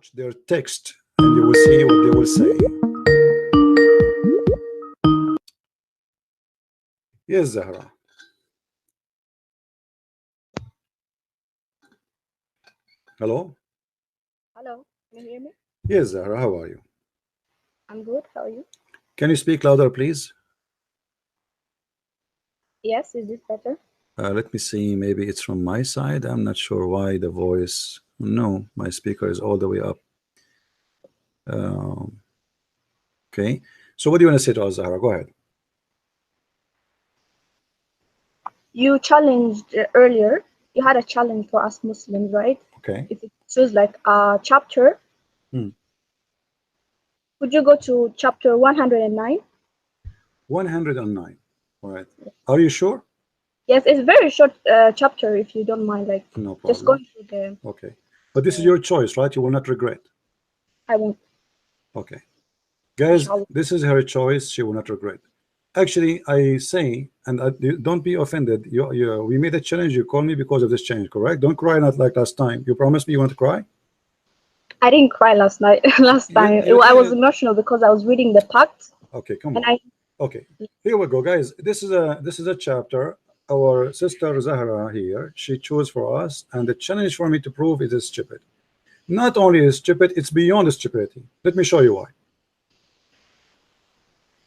watch their text and you will see what they will say. Yes, Zahra. Hello? Hello, can you hear me? Yes, Zahra, how are you? I'm good, how are you? Can you speak louder, please? Yes, is this better? Let me see, maybe it's from my side. I'm not sure why the voice. No, my speaker is all the way up. Okay, so what do you want to say to us, Zahra? Go ahead. You challenged earlier, you had a challenge for us Muslims, right? Okay. If it choose like a chapter, would you go to chapter 109? 109. All right. Are you sure? Yes, it's a very short chapter if you don't mind, like No problem. just going through the. Okay, but this is your choice, right? You will not regret. I won't. Okay, guys, Inshallah. this is her choice. She will not regret. Actually, I say, and don't be offended. We made a challenge. You call me because of this challenge, correct? Don't cry, not like last time. You promised me you want to cry. I didn't cry last night. Last time I was emotional because I was reading the pact. Okay, come on. Okay, here we go, guys. This is a chapter. Our sister Zahra here, she chose for us, and the challenge for me to prove it is stupid. Not only is stupid, it's beyond stupidity. Let me show you why.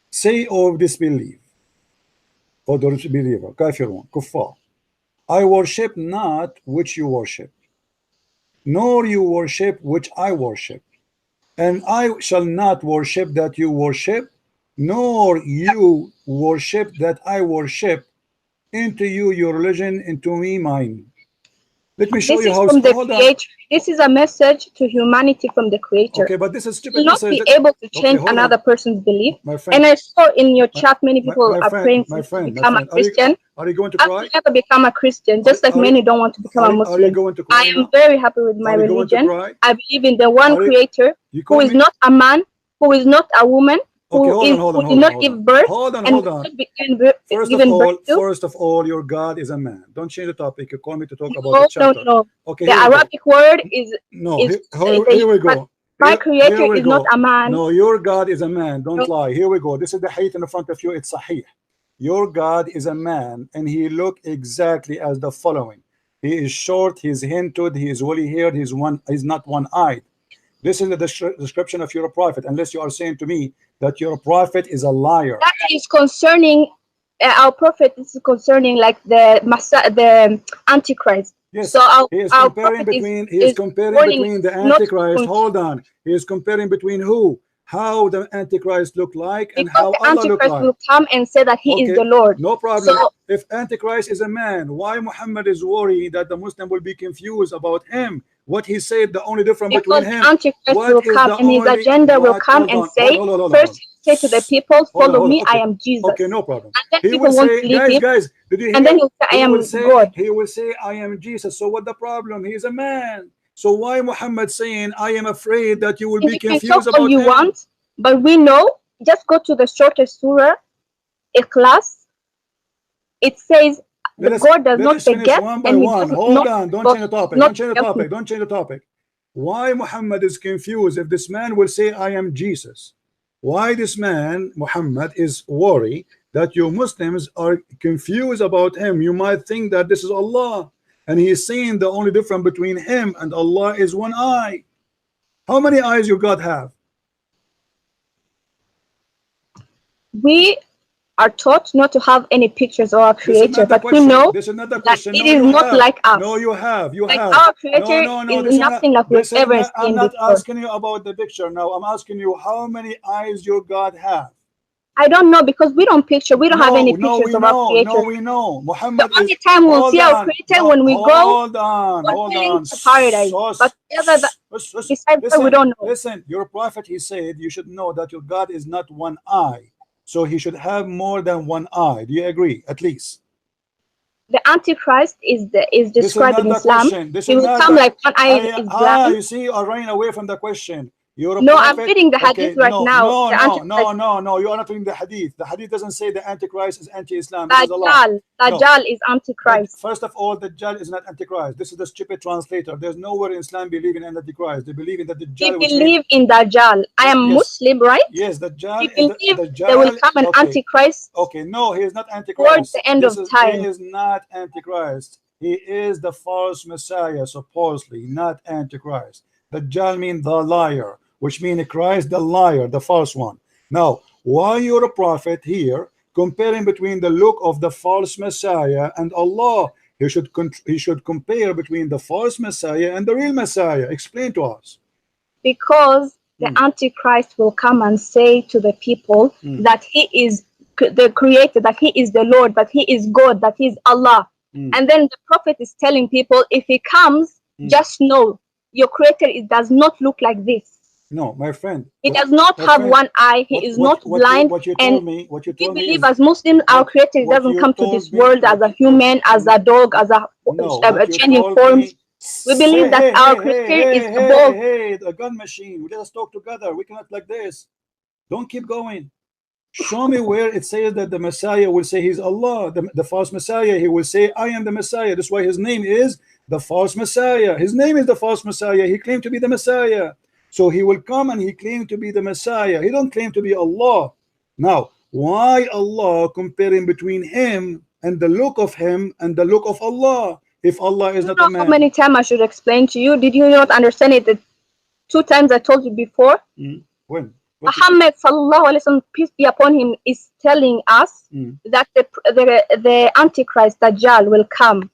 Say or disbelieve, or don't believe, kafirun, kuffar. I worship not which you worship, nor you worship which I worship, and I shall not worship that you worship, nor you worship that I worship. Into you your religion, into me mine. Let me show you how. From the Creator. This is a message to humanity from the Creator. Okay, but this is stupid. You will not be able to change another person's belief. My friend, and I saw in your chat many people are praying to become a Christian. Are you going to cry? I've never become a Christian, just like many don't want to become a Muslim. Are you going to cry? I am very happy with my religion. I believe in the one Creator who is not a man, who is not a woman, who did not give birth. Hold on. First of all, your God is a man. Don't change the topic. You call me to talk about the chapter. No. Okay, the Arabic word is. Here we go. My Creator is not a man. No, your God is a man. Don't lie. Here we go. This is the hadith in the front of you. It's sahih. Your God is a man, and he look exactly as the following. He is short. He is hinted. He is woolly haired. He's not one-eyed. This is the description of your prophet. Unless you are saying to me that your prophet is a liar. That is concerning our prophet. Is concerning like the Antichrist. Yes. So he is comparing between the Antichrist. Hold on. He is comparing between who? How the Antichrist look like and how Allah look like. Antichrist will come and say that he is the Lord. No problem. So, if Antichrist is a man, why Muhammad is worried that the Muslim will be confused about him? What he said, the only difference between him. Antichrist will come and his agenda will come and say, first say to the people, follow me, I am Jesus. Okay, no problem. And then people won't believe him. Guys, did you hear? And then he'll say, I am God. He will say, I am Jesus. So what the problem? He is a man. So why Muhammad saying, I am afraid that you will be confused about you him? Want, but we know, just go to the shortest surah, Ikhlas. It says, God does not forget. One by one. Hold on. Don't change the topic. Why Muhammad is confused if this man will say, I am Jesus? Why this man, Muhammad, is worried that you Muslims are confused about him? You might think that this is Allah. And he is saying the only difference between him and Allah is one eye. How many eyes you God have? We are taught not to have any pictures of our Creator, but we know that it is not like us. No, you have. Our Creator is nothing like we've ever seen. I'm not asking you about the picture now. I'm asking you how many eyes your God have. I don't know because we don't picture. We don't have any pictures of our Creator. No, we know. Muhammad the only time we'll see our Creator when we go. Hold on. To paradise. But besides that, we don't know. Listen, your prophet, he said you should know that your God is not one eye. So he should have more than one eye. Do you agree? At least. The Antichrist is described in Islam. He will come like one eye is blind. You see, you are running away from the question. You're a no, prophet. I'm reading the hadith right now. No. You are not reading the hadith. The hadith doesn't say the Antichrist is anti-Islam. It is a lie. Dajjal is Antichrist. First of all, Dajjal is not Antichrist. This is the stupid translator. There's nowhere in Islam believing in Antichrist. They believe in the Dajjal. We believe in Dajjal. I am Muslim, right? Yes, Dajjal. We believe there will come an Antichrist. Okay, no, he is not Antichrist. Towards the end of time. He is not Antichrist. He is the false Messiah, supposedly, not Antichrist. Dajjal means the liar, which means Christ the liar, the false one. Now, why you're a prophet here, comparing between the look of the false Messiah and Allah? He should compare between the false Messiah and the real Messiah. Explain to us. Because the Antichrist will come and say to the people that he is the creator, that he is the Lord, that he is God, that he is Allah. And then the prophet is telling people, if he comes, just know your creator does not look like this. No, my friend. He does not have one eye. He is not blind. We believe as Muslims, our creator doesn't come to this world as a human, as a dog, as a changing forms. We believe that our creator is above. Hey, the gun machine. Let us talk together. We cannot like this. Don't keep going. Show me where it says that the Messiah will say he's Allah. The false Messiah, he will say, I am the Messiah. That's why his name is the false Messiah. His name is the false Messiah. He claimed to be the Messiah. So he will come and he claimed to be the Messiah. He don't claim to be Allah. Now, why Allah comparing between him and the look of him and the look of Allah? If Allah is not a man. How many times I should explain to you? Did you not understand it? The 2 times I told you before. When? Muhammad sallallahu alaihi wasallam, peace be upon him, is telling us that the Antichrist Dajjal will come.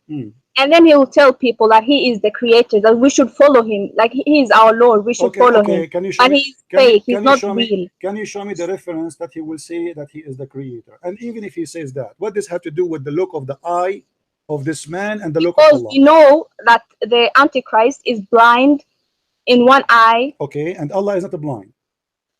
And then he will tell people that he is the creator, that we should follow him, like he is our Lord, we should follow him. But he's fake, he's not real. Can you show me the reference that he will say that he is the creator? And even if he says that, what does have to do with the look of the eye of this man and the look of Allah? Because we know that the Antichrist is blind in one eye. Okay, and Allah is not blind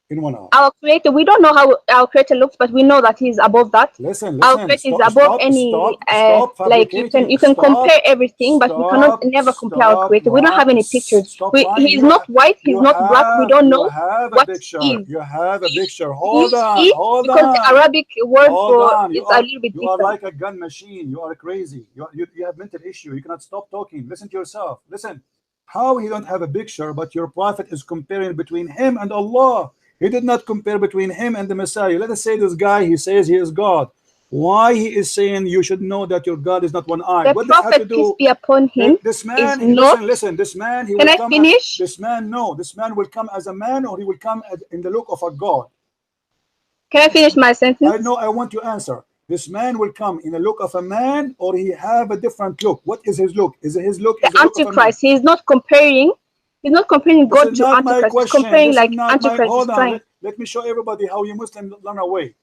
in one eye. Our creator, we don't know how our creator looks, but we know that he is above that. Listen, our creator is above any like you can compare everything, but we cannot never compare our creator. We don't have any pictures. He is not white, he's not black, we don't know what he is. You have a picture. Hold on. Because the Arabic word for is a little bit different. You are like a gun machine. You are crazy. You have mental issue. You cannot stop talking. Listen to yourself. Listen. How he don't have a picture, but your prophet is comparing between him and Allah. He did not compare between him and the Messiah. Let us say this guy, he says he is God. Why he is saying you should know that your God is not one eye? The what prophet, peace be upon him, this man, listen, this man, he can will I come finish? This man will come as a man, or he will come in the look of a God. Can I finish my sentence? I know, I want to answer. This man will come in the look of a man, or he have a different look. What is his look? Is it his look? The Antichrist. He is not comparing. He's not comparing God to Antichrist. He's comparing like Antichrist. Hold on. Let me show everybody how you Muslims run away.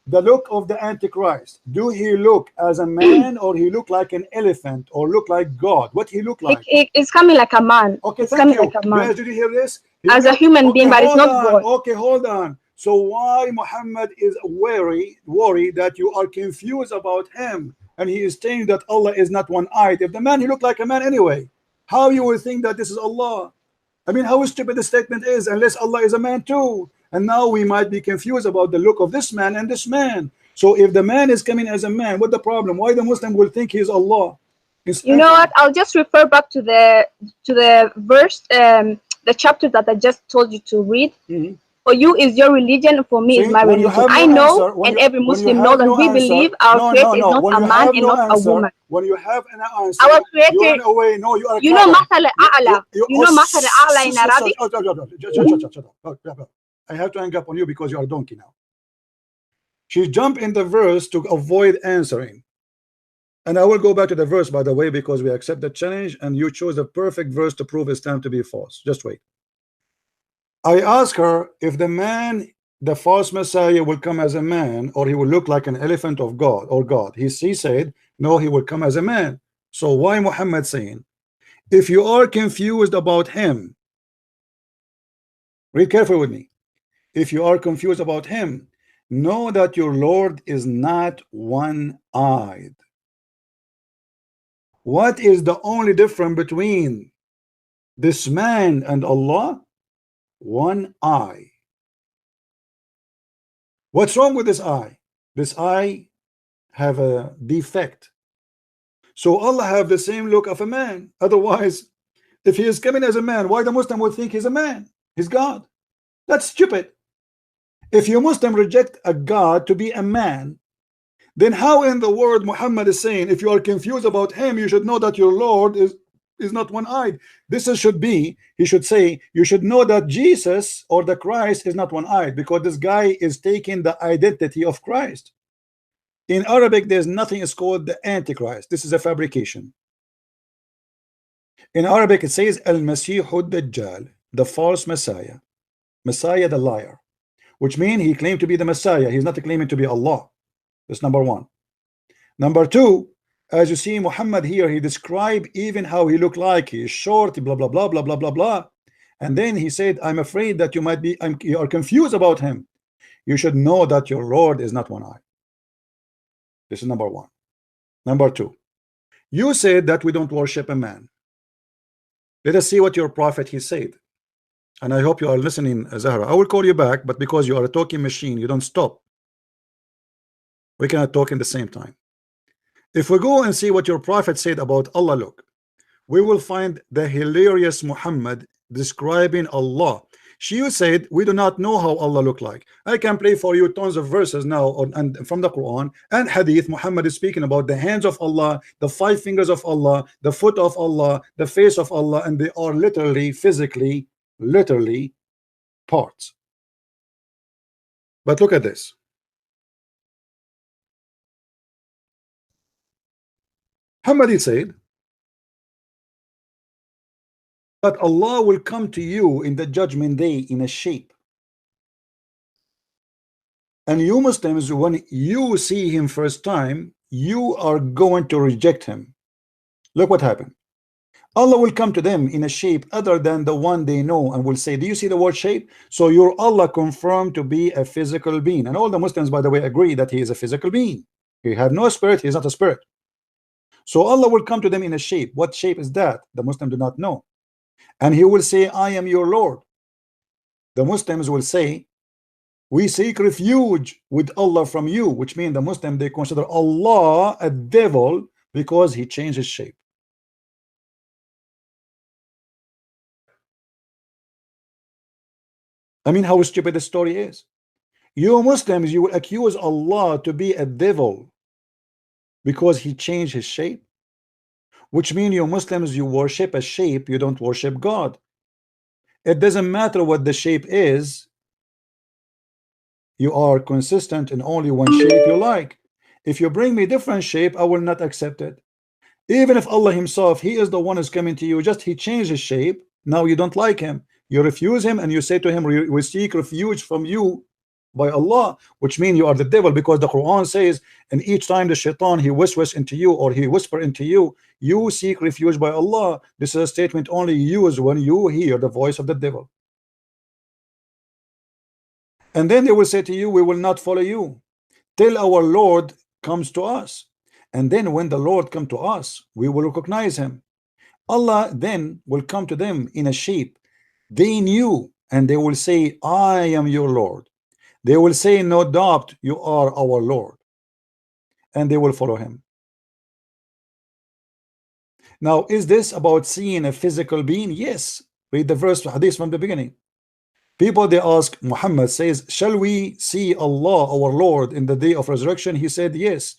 The look of the Antichrist. Do he look as a man, or he look like an elephant, or look like God? What he look like? It's coming like a man. Okay, it's thank you. Like a man. Yes, did you hear this? As a human being, but it's not God. Okay, hold on. So why Muhammad is worried that you are confused about him, and he is saying that Allah is not one-eyed? If the man, he looked like a man anyway, how you will think that this is Allah? I mean, how stupid the statement is, unless Allah is a man too. And now we might be confused about the look of this man and this man. So if the man is coming as a man, what's the problem? Why the Muslim will think he's Allah? You know what? I'll just refer back to the verse, the chapter that I just told you to read. For you is your religion, for me is my religion. I know, and every Muslim knows that we believe our creator is not a man and not a woman. When you have an answer, our creator, you run away. No, you are a you know Mathal al-A'la. You know Mathal al-A'la in Arabic? Shut up. I have to hang up on you because you are a donkey now. She jumped in the verse to avoid answering. And I will go back to the verse, by the way, because we accept the challenge, and you chose a perfect verse to prove Islam to be false. Just wait. I asked her if the man, the false Messiah, will come as a man, or he will look like an elephant of God or God. He said, no, he will come as a man. So why Muhammad saying, if you are confused about him, read carefully with me. If you are confused about him, know that your Lord is not one-eyed. What is the only difference between this man and Allah? one eye. What's wrong with this eye? This eye have a defect. So Allah have the same look of a man. Otherwise, if he is coming as a man, why the Muslim would think he's a man? He's God. That's stupid. If you Muslim reject a God to be a man, then how in the world Muhammad is saying, if you are confused about him, you should know that your Lord is not one-eyed? Should be, he should say, you should know that Jesus or the Christ is not one-eyed, because this guy is taking the identity of Christ. In Arabic, there's nothing is called the Antichrist. This is a fabrication. In Arabic, it says Al-Masih Ad-Dajjal, the false Messiah. Messiah, the liar. Which means he claimed to be the Messiah. He's not claiming to be Allah. That's number one. Number two, as you see Muhammad here, he described even how he looked like. He is short, blah, blah, blah, blah, blah, blah, blah. And then he said, I'm afraid that you might be, you are confused about him. You should know that your Lord is not one eye. This is number one. Number two, you said that we don't worship a man. Let us see what your prophet he said. And I hope you are listening, Zahra. I will call you back, but because you are a talking machine, you don't stop. We cannot talk in the same time. If we go and see what your prophet said about Allah, look, we will find the hilarious Muhammad describing Allah. She said, we do not know how Allah looked like. I can play for you tons of verses now and from the Quran and Hadith. Muhammad is speaking about the hands of Allah, the 5 fingers of Allah, the foot of Allah, the face of Allah, and they are literally, physically, literally parts. But look at this. Muhammad said that Allah will come to you in the judgment day in a shape, and you Muslims, when you see him first time, you are going to reject him. Look what happened. Allah will come to them in a shape other than the one they know and will say, do you see the word shape? So your Allah confirmed to be a physical being, and all the Muslims, by the way, agree that he is a physical being. He have no spirit, he is not a spirit. So Allah will come to them in a shape. What shape is that? The Muslims do not know. And he will say, I am your Lord. The Muslims will say, we seek refuge with Allah from you, which means the Muslim, they consider Allah a devil because he changed his shape. I mean, how stupid the story is. You Muslims, you will accuse Allah to be a devil because he changed his shape, which means you Muslims, you worship a shape, you don't worship God. It doesn't matter what the shape is, you are consistent in only one shape you like. If you bring me different shape, I will not accept it. Even if Allah himself, he is the one who's coming to you, just he changed his shape, now you don't like him, you refuse him, and you say to him, we seek refuge from you by Allah, which means you are the devil, because the Quran says, and each time the shaitan he whispers into you, or he whisper into you, you seek refuge by Allah. This is a statement only used when you hear the voice of the devil. And then they will say to you, we will not follow you till our Lord comes to us. And then when the Lord come to us, we will recognize him. Allah then will come to them in a shape they knew, and they will say, I am your Lord. They will say, no doubt you are our Lord, and they will follow him. Now, is this about seeing a physical being? Yes. Read the verse hadith from the beginning. People, they ask, Muhammad says, shall we see Allah our Lord in the day of resurrection? He said yes,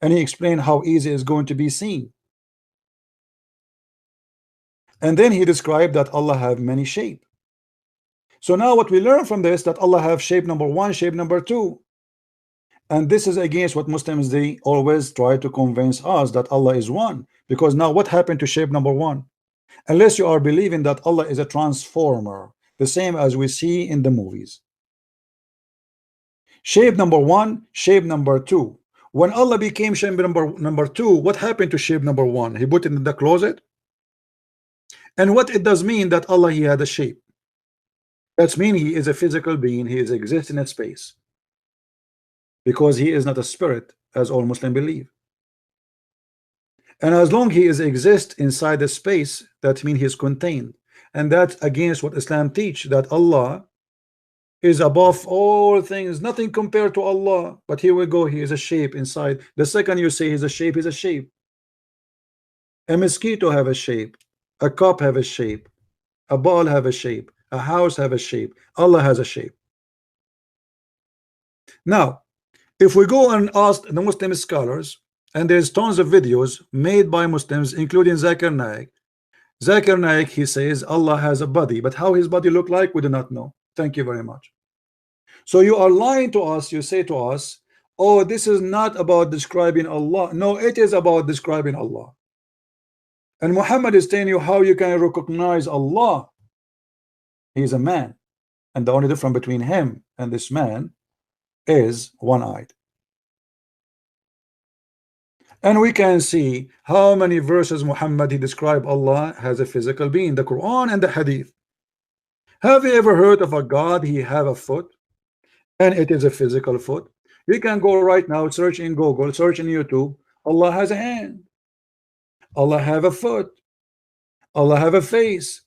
and he explained how easy it's going to be seen. And then he described that Allah have many shape. So now what we learn from this, that Allah have shape number 1, shape number 2. And this is against what Muslims, they always try to convince us that Allah is one. Because now what happened to shape number 1? Unless you are believing that Allah is a transformer, the same as we see in the movies. Shape number 1, shape number 2. When Allah became shape number 2, what happened to shape number 1? He put it in the closet. And what it does mean that Allah, he had a shape. That's mean he is a physical being, he is exists in a space. Because he is not a spirit, as all Muslims believe. And as long he is exist inside the space, that means he is contained. and that's against what Islam teach, that Allah is above all things, nothing compared to Allah. But here we go, he is a shape inside. The second you say he's a shape, he's a shape. A mosquito have a shape, a cup have a shape, a ball have a shape, a house have a shape, Allah has a shape. Now if we go and ask the Muslim scholars, and there's tons of videos made by Muslims including Zakir Naik. Zakir Naik, he says Allah has a body, but how his body look like we do not know. Thank you very much. So you are lying to us. You say to us, oh, this is not about describing Allah. No, it is about describing Allah. And Muhammad is telling you how you can recognize Allah. He is a man, and the only difference between him and this man is one-eyed. And we can see how many verses Muhammad he described Allah as a physical being, the Quran and the Hadith. Have you ever heard of a God he have a foot and it is a physical foot? You can go right now, search in Google, search in YouTube, Allah has a hand, Allah have a foot, Allah have a face,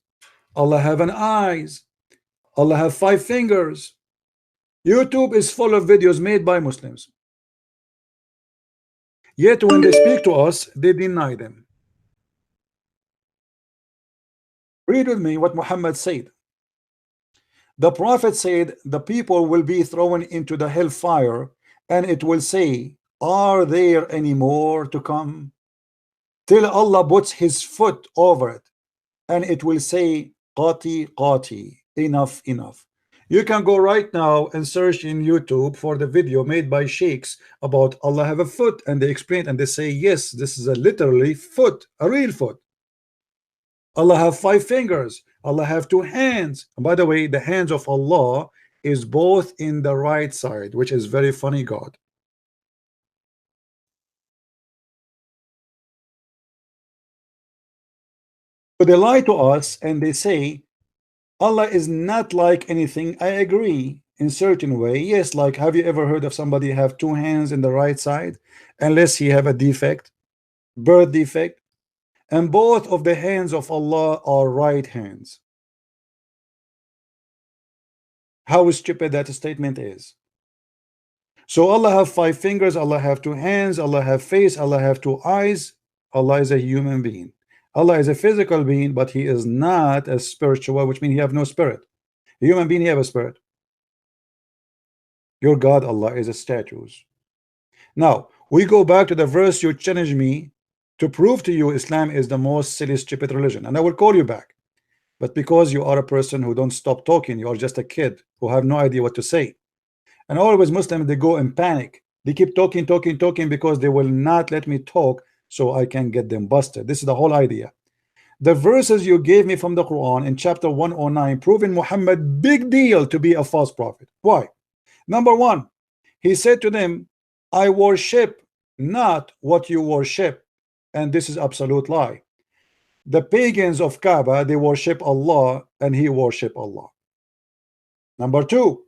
Allah have an eyes, Allah have 5 fingers. YouTube is full of videos made by Muslims. Yet when they speak to us, they deny them. Read with me what Muhammad said. The Prophet said the people will be thrown into the hellfire, and it will say, are there any more to come? Till Allah puts his foot over it, and it will say, qati qati, enough enough. You can go right now and search in YouTube for the video made by sheikhs about Allah have a foot, and they explain and they say, yes, this is a literally foot, a real foot. Allah have 5 fingers, Allah have 2 hands. And by the way, the hands of Allah is both in the right side, which is very funny God. So they lie to us and they say Allah is not like anything. I agree in certain way. Yes, like have you ever heard of somebody have 2 hands in the right side unless he have a defect, birth defect? And both of the hands of Allah are right hands. How stupid that statement is. So Allah have 5 fingers, Allah have 2 hands, Allah have face, Allah have 2 eyes. Allah is a human being. Allah is a physical being, but he is not a spiritual, which means he have no spirit. A human being, he have a spirit. Your God, Allah, is a statues. Now, we go back to the verse you challenge me to prove to you Islam is the most silly, stupid religion. And I will call you back. But because you are a person who don't stop talking, you are just a kid who have no idea what to say. And always Muslims, they go in panic. They keep talking because they will not let me talk so I can get them busted. This is the whole idea. The verses you gave me from the Quran in chapter 109 proving Muhammad big deal to be a false prophet. Why? Number 1, he said to them, I worship not what you worship, and this is absolute lie. The pagans of Kaaba, they worship Allah and he worship Allah. Number 2,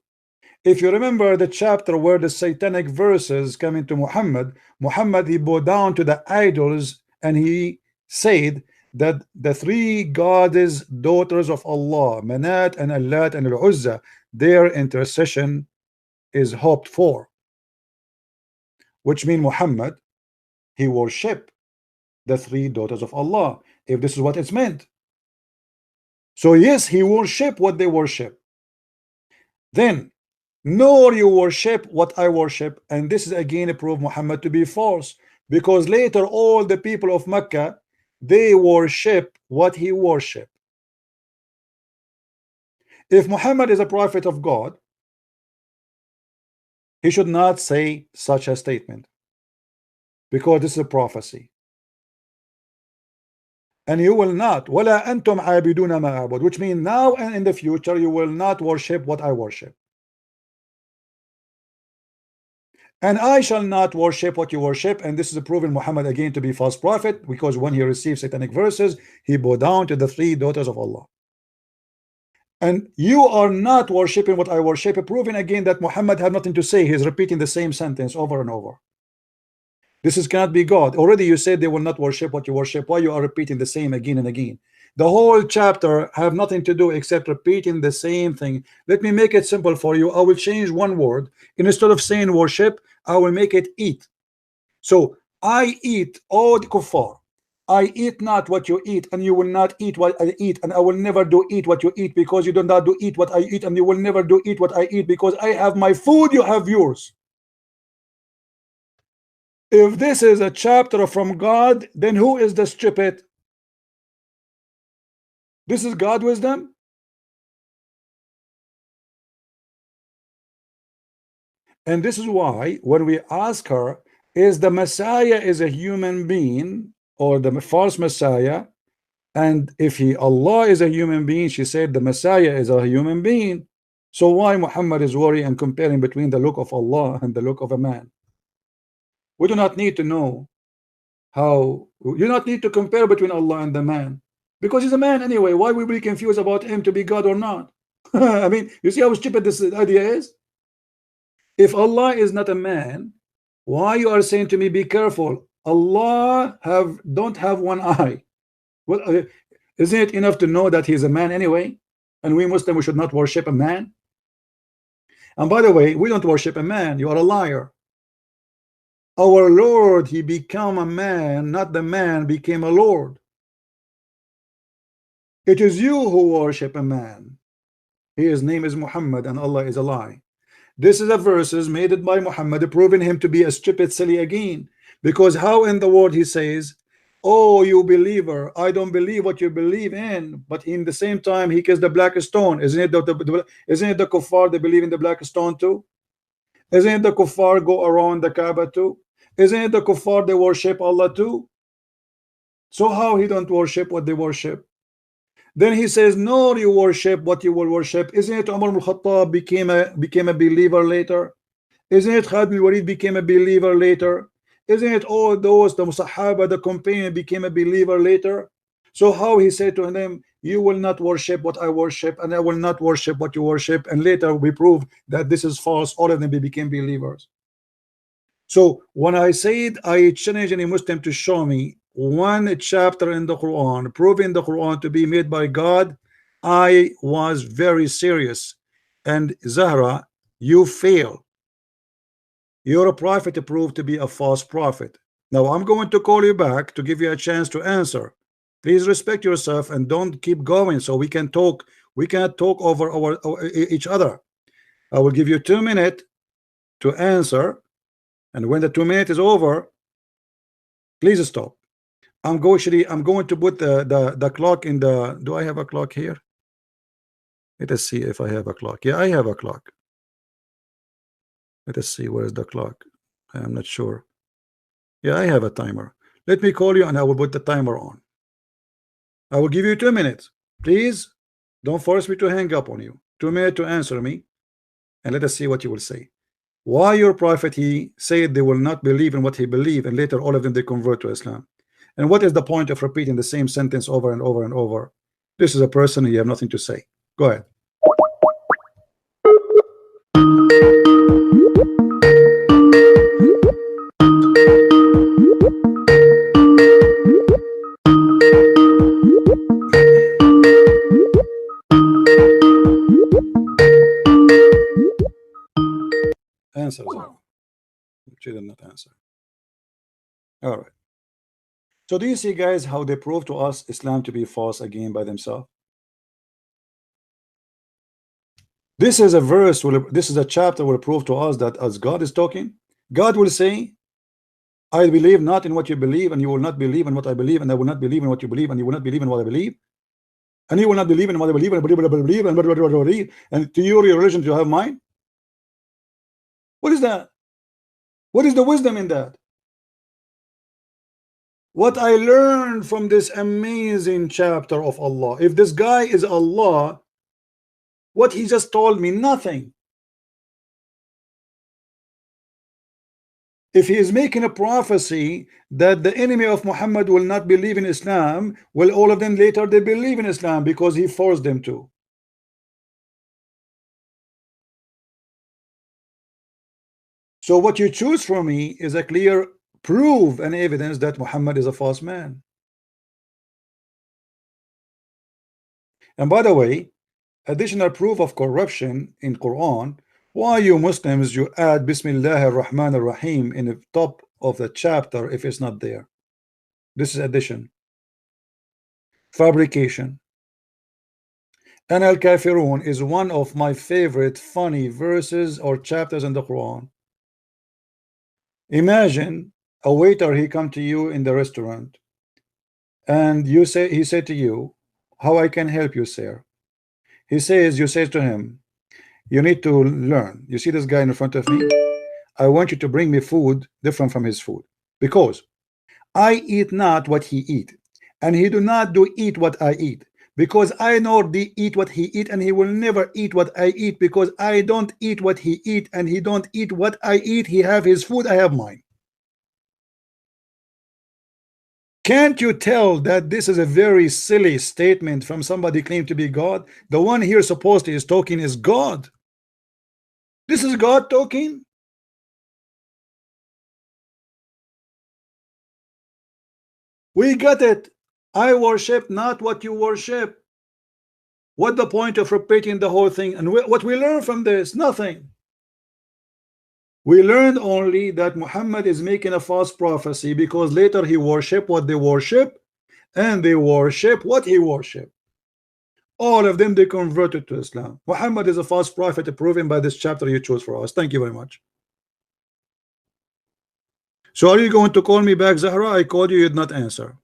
if you remember the chapter where the satanic verses come into Muhammad, he bowed down to the idols and he said that the 3 goddess daughters of Allah, Manat and Allat and Al-Uzza, their intercession is hoped for, which means Muhammad, he worship the 3 daughters of Allah, if this is what it's meant. So yes, he worship what they worship. Then nor you worship what I worship, and this is again a proof Muhammad to be false, because later all the people of Mecca, they worship what he worship. If Muhammad is a prophet of God, he should not say such a statement, because this is a prophecy. And you will not, وَلَا أَنْتُمْ عَابِدُونَ مَا أَعْبُدُ, which means now and in the future you will not worship what I worship. And I shall not worship what you worship, and this is proven Muhammad again to be false prophet, because when he received satanic verses, he bowed down to the 3 daughters of Allah. And you are not worshiping what I worship, proving again that Muhammad had nothing to say. He's repeating the same sentence over and over. This is cannot be God. Already you said they will not worship what you worship. Why you are repeating the same again and again? The whole chapter have nothing to do except repeating the same thing. Let me make it simple for you. I will change one word. Instead of saying worship, I will make it eat. So I eat, all the kuffar. I eat not what you eat, and you will not eat what I eat, and I will never do eat what you eat, because you do not do eat what I eat, and you will never do eat what I eat, because I have my food, you have yours. If this is a chapter from God, then who is the stupid? This is God wisdom? And this is why when we ask her, is the Messiah is a human being or the false Messiah? And if Allah is a human being, she said the Messiah is a human being. So why Muhammad is worrying and comparing between the look of Allah and the look of a man? We do not need to know how. You do not need to compare between Allah and the man, because he's a man anyway. Why would we be confused about him to be God or not? I mean, you see how stupid this idea is? If Allah is not a man, why you are saying to me, be careful? Allah don't have one eye. Well, isn't it enough to know that he's a man anyway? And we Muslims, we should not worship a man. And by the way, we don't worship a man. You are a liar. Our Lord, he became a man, not the man became a Lord. It is you who worship a man. His name is Muhammad, and Allah is a lie. This is a verses made by Muhammad, proving him to be a stupid, silly again. Because how in the word he says, oh, you believer, I don't believe what you believe in, but in the same time he kissed the black stone. Isn't it the kuffar, they believe in the black stone too? Isn't it the kuffar go around the Kaaba too? Isn't it the kuffar they worship Allah too? So how he don't worship what they worship? Then he says, no, you worship what you will worship. Isn't it Umar ibn Khattab became a believer later? Isn't it Khalid bin Walid became a believer later? Isn't it all those, the Sahaba, the companion became a believer later? So how he said to them, you will not worship what I worship, and I will not worship what you worship, and later we prove that this is false, all of them became believers. So when I said I challenge any Muslim to show me one chapter in the Quran proving the Quran to be made by God, I was very serious. And Zahra, you fail. You're a prophet proved to be a false prophet. Now I'm going to call you back to give you a chance to answer. Please respect yourself and don't keep going so we can talk. We cannot talk over each other. I will give you 2 minutes to answer, and when the 2 minutes is over, please stop. I'm going to put the clock in the. Do I have a clock here? Let us see if I have a clock. Yeah, I have a clock. Let us see, where is the clock? I am not sure. Yeah, I have a timer. Let me call you and I will put the timer on. I will give you 2 minutes. Please don't force me to hang up on you. 2 minutes to answer me, and let us see what you will say. Why your prophet, he said they will not believe in what he believed, and later all of them they convert to Islam. And what is the point of repeating the same sentence over and over and over? This is a person, you have nothing to say. Go ahead. Answer. She did not answer. All right. So do you see, guys, how they prove to us Islam to be false again by themselves? This is a verse, this is a chapter will prove to us that as God is talking, God will say, I believe not in what you believe, and you will not believe in what I believe, and I will not believe in what you believe, and you will not believe in what I believe, and you will not believe in what I believe, and believe, and to your religion to have mine. What is that? What is the wisdom in that? What I learned from this amazing chapter of Allah, if this guy is Allah, what he just told me, nothing. If he is making a prophecy that the enemy of Muhammad will not believe in Islam, well, all of them later they believe in Islam because he forced them to. So what you choose from me is a clear prove an evidence that Muhammad is a false man. And by the way, additional proof of corruption in Quran, why you Muslims you add Bismillah ar-Rahman ar-Rahim in the top of the chapter if it's not there? This is addition. Fabrication. And Al-Kafirun is one of my favorite funny verses or chapters in the Quran. Imagine a waiter, he come to you in the restaurant and he said to you, how I can help you, sir? You say to him, you need to learn. You see this guy in front of me? I want you to bring me food different from his food, because I eat not what he eat, and he do not do eat what I eat, because I know the eat what he eat, and he will never eat what I eat, because I don't eat what he eat, and he don't eat what I eat. He have his food, I have mine. Can't you tell that this is a very silly statement from somebody claimed to be God? The one here supposedly is talking is God. This is God talking. We got it. I worship not what you worship. What the point of repeating the whole thing? And what we learn from this? Nothing. We learned only that Muhammad is making a false prophecy because later he worship what they worship, and they worship what he worship. All of them, they converted to Islam. Muhammad is a false prophet, proven by this chapter you chose for us. Thank you very much. So are you going to call me back, Zahra? I called you, you did not answer.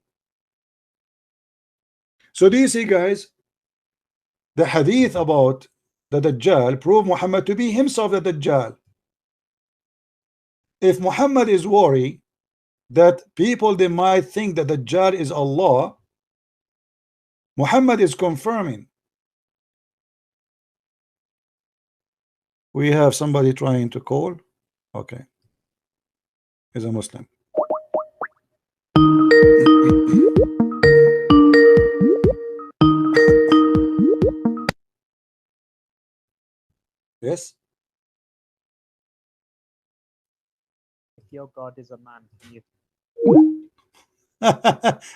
So do you see, guys, the hadith about the Dajjal prove Muhammad to be himself the Dajjal. If Muhammad is worried that people they might think that the Dajjal is Allah, Muhammad is confirming. We have somebody trying to call. Okay, he's a Muslim. Yes. Your God is a man. You...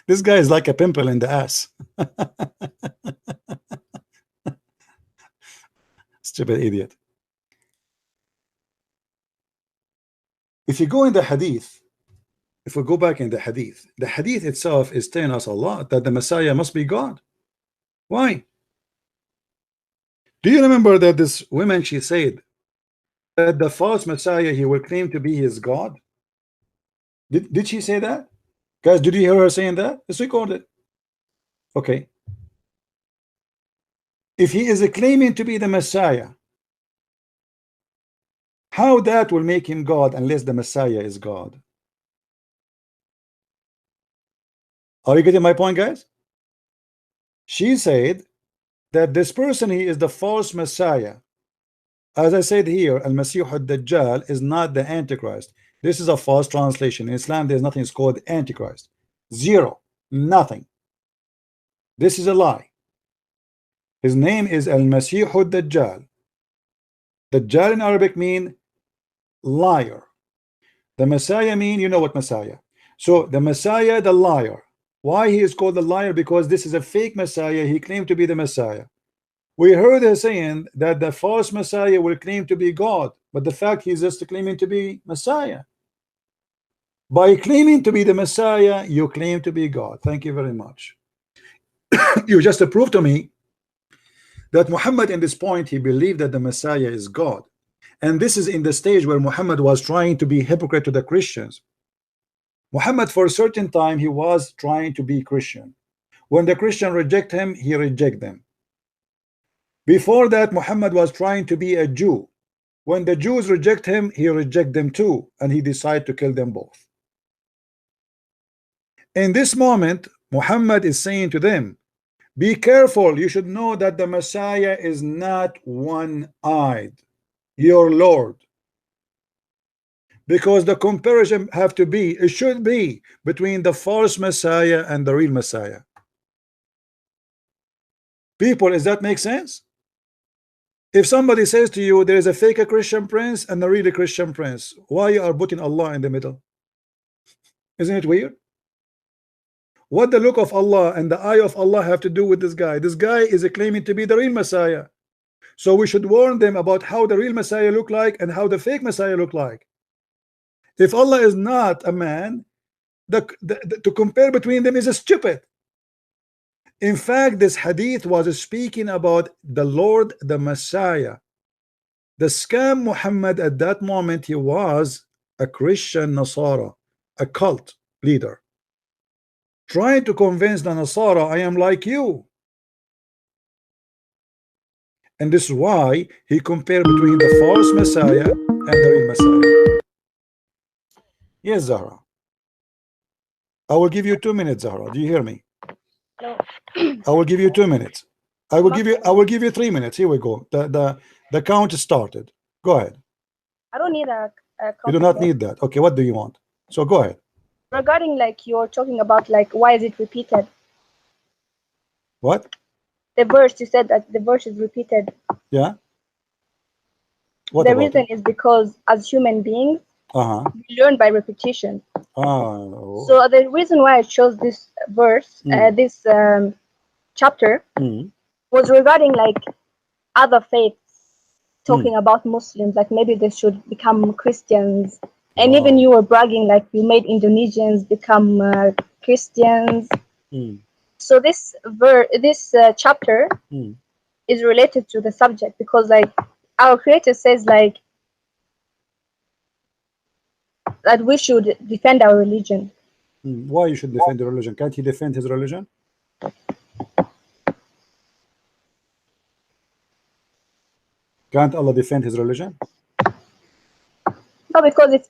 This guy is like a pimple in the ass. Stupid idiot. If you go in the hadith, if we go back in the hadith itself is telling us a lot that the Messiah must be God. Why? Do you remember that this woman, she said that the false Messiah, he will claim to be his God? Did she say that? Guys, did you hear her saying that? It's recorded. Okay. If he is claiming to be the Messiah, how that will make him God unless the Messiah is God? Are you getting my point, guys? She said that this person, he is the false Messiah. As I said here, Al-Masih al-Dajjal is not the Antichrist. This is a false translation. In Islam, there's nothing called Antichrist. Zero. Nothing. This is a lie. His name is Al-Masih al-Dajjal. Dajjal in Arabic mean liar. The Messiah mean, you know what Messiah. So the Messiah, the liar. Why he is called the liar? Because this is a fake Messiah. He claimed to be the Messiah. We heard her saying that the false Messiah will claim to be God, but the fact he's just claiming to be Messiah. By claiming to be the Messiah, you claim to be God. Thank you very much. You just proved to me that Muhammad in this point, he believed that the Messiah is God. And this is in the stage where Muhammad was trying to be hypocrite to the Christians. Muhammad, for a certain time, he was trying to be Christian. When the Christian reject him, he reject them. Before that, Muhammad was trying to be a Jew. When the Jews reject him, he reject them too, and he decided to kill them both. In this moment, Muhammad is saying to them, be careful, you should know that the Messiah is not one-eyed, your Lord. Because the comparison have to be, it should be between the false Messiah and the real Messiah. People, does that make sense? If somebody says to you there is a fake Christian prince and a really Christian prince, why you are putting Allah in the middle? Isn't it weird? What the look of Allah and the eye of Allah have to do with this guy? This guy is claiming to be the real Messiah. So we should warn them about how the real Messiah look like and how the fake Messiah look like. If Allah is not a man, to compare between them is stupid. In fact, this hadith was speaking about the Lord, the Messiah. The scam Muhammad at that moment, he was a Christian Nasara, a cult leader, trying to convince the Nasara, I am like you. And this is why he compared between the false Messiah and the real Messiah. Yes, Zahra. I will give you 2 minutes, Zahra. Do you hear me? No. I will give you 2 minutes. I will give you 3 minutes. Here we go. The count started. Go ahead. I don't need a You do not need that. Okay, what do you want? So go ahead. regarding like you're talking about like why is it repeated? What? The verse, you said that the verse is repeated. Yeah. What The about reason it? is because as human beings, Uh-huh. we learn by repetition. Oh. So the reason why I chose this verse, this chapter, was regarding like other faiths, talking about Muslims, like maybe they should become Christians. And even you were bragging like you made Indonesians become Christians. So this chapter is related to the subject because like our Creator says like that we should defend our religion. Why you should defend the religion? Can't he defend his religion? Can't Allah defend his religion? No, because it's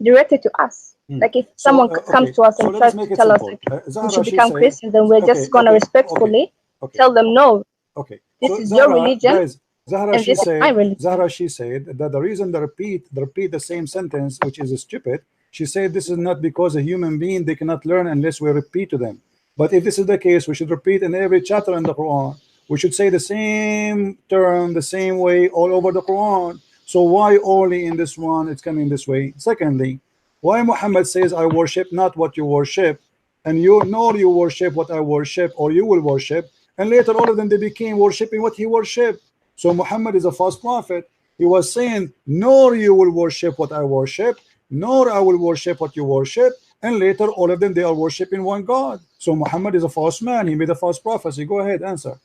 directed to us. Like if someone comes to us and tries to tell us like, we should become Christians, then we're just gonna respectfully tell them no. Okay. This is your religion. Guys, Zahra, she said, my religion. Zahra, she said that the reason they repeat the same sentence, which is stupid, she said this is not because a human being, they cannot learn unless we repeat to them. But if this is the case, we should repeat in every chapter in the Quran. We should say the same term, the same way all over the Quran. So why only in this one it's coming this way? Secondly, why Muhammad says, I worship not what you worship, and you nor you worship what I worship, or you will worship, and later all of them they became worshiping what he worshiped. So Muhammad is a false prophet. He was saying, nor you will worship what I worship, nor I will worship what you worship, and later all of them they are worshiping one God. So Muhammad is a false man. He made a false prophecy. Go ahead, answer.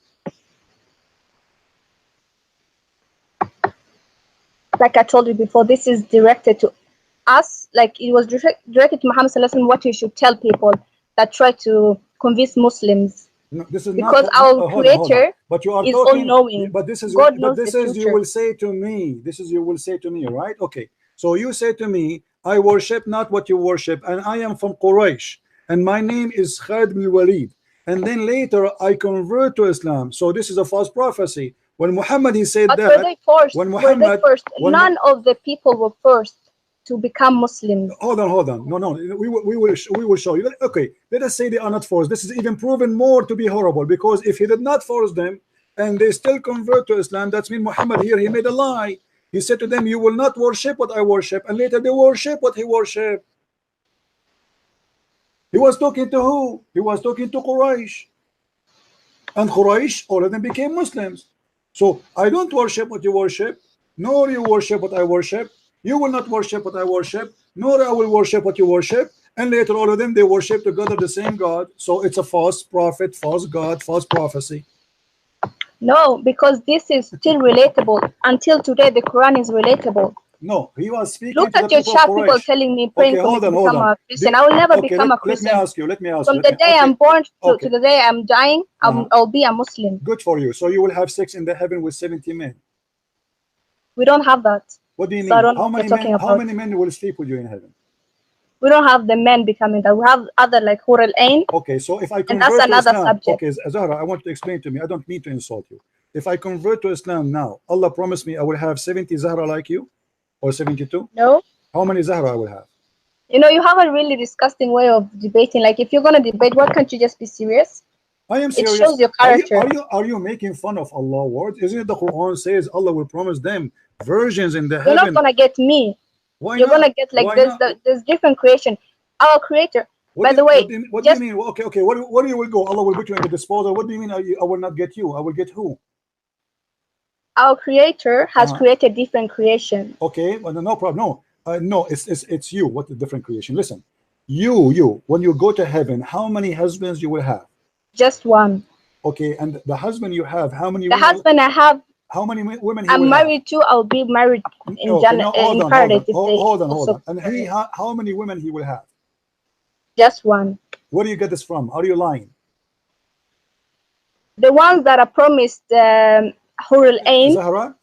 Like I told you before, this is directed to us. Like it was directed to Muhammad Sallallahu Alaihi Wasallam, what you should tell people that try to convince Muslims. No, this is because not, our Creator but you are is talking, all-knowing. But this is God but knows this the is future. you will say to me. This is you will say to me, right? Okay. So you say to me, I worship not what you worship, and I am from Quraysh, and my name is Khalid bin Walid. And then later I convert to Islam. So this is a false prophecy. When Muhammad he said but that, were they forced? None of the people were forced to become Muslims. Hold on. No. We will show you. Okay, let us say they are not forced. This is even proven more to be horrible, because if he did not force them and they still convert to Islam, that means Muhammad here he made a lie. He said to them, you will not worship what I worship, and later they worship what he worshiped. He was talking to who? He was talking to Quraysh, and Quraysh all of them became Muslims. So I don't worship what you worship, nor you worship what I worship. You will not worship what I worship, nor I will worship what you worship. And later all of them they worship together the same God. So it's a false prophet, false God, false prophecy. No, because this is still relatable. Until today the Quran is relatable. No, he was speaking. Look to at your chat, people telling me praying for me to become a Christian. I will never become a Christian. Let me ask you. From the day I'm born to the day I'm dying, I'll be a Muslim. Good for you. So you will have sex in the heaven with 70 men. We don't have that. What do you mean? So I don't how know many what how many men will sleep with you in heaven? We don't have the men becoming that. We have other like Hur al-Ain. Okay, so if I convert and that's to another Islam, subject. okay, Zahra, I want to explain to me. I don't mean to insult you. If I convert to Islam now, Allah promised me I will have 70 Zahra like you, or 72. No. How many Zahra I will have? You know, you have a really disgusting way of debating. Like if you're gonna debate, why can't you just be serious? I am serious. It shows your character. Are you making fun of Allah's words? Isn't it the Quran says Allah will promise them virgins in the You're heaven? not gonna get me. Why You're not? gonna get like Why this. not? There's different creation. Our Creator. What By do the you- way, what do you just mean? Okay, okay. What do you will go? Allah will put you in the disposal. What do you mean? I will not get you. I will get who? our Creator has Uh-huh. created different creation. Okay, well, no problem. No, no, it's you. What the different creation? Listen, you. When you go to heaven, how many husbands you will have? Just one. Okay, and the husband you have, how many The women? husband I have, How many women he I'm will married to. I'll be married have? in Okay, no, hold in on, paradise if they hold also on. And he, how many women he will have? just one. Where do you get this from? Are you lying? The ones that are promised Hurul Ain.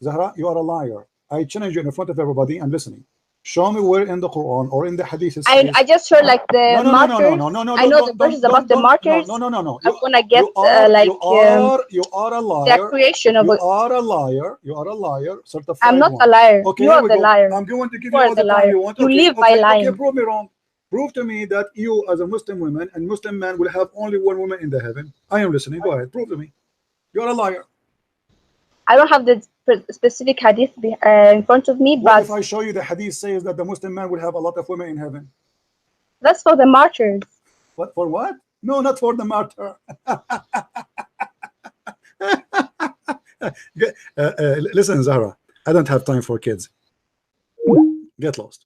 Zahra, you are a liar. I challenge you in front of everybody. I'm listening. Show me where in the Quran or in the Hadith it says. I just heard like the martyrs. I know the verses about the martyrs. No. I'm gonna get you are a liar. the creation of You it. are a liar. You are a liar. Certified I'm not one. a liar. Okay, You here are we the go. liar. I'm going to give You you are all the the time liar. you want. You Okay, live by lying. Okay, prove me wrong. Prove to me that you, as a Muslim woman and Muslim man, will have only one woman in the heaven. I am listening. Go ahead. Prove to me. You are a liar. I don't have the specific hadith in front of me, What but if I show you the hadith says that the Muslim man will have a lot of women in heaven? that's for the martyrs. What, for what? No, not for the martyr. Listen, Zahra, I don't have time for kids. Get lost.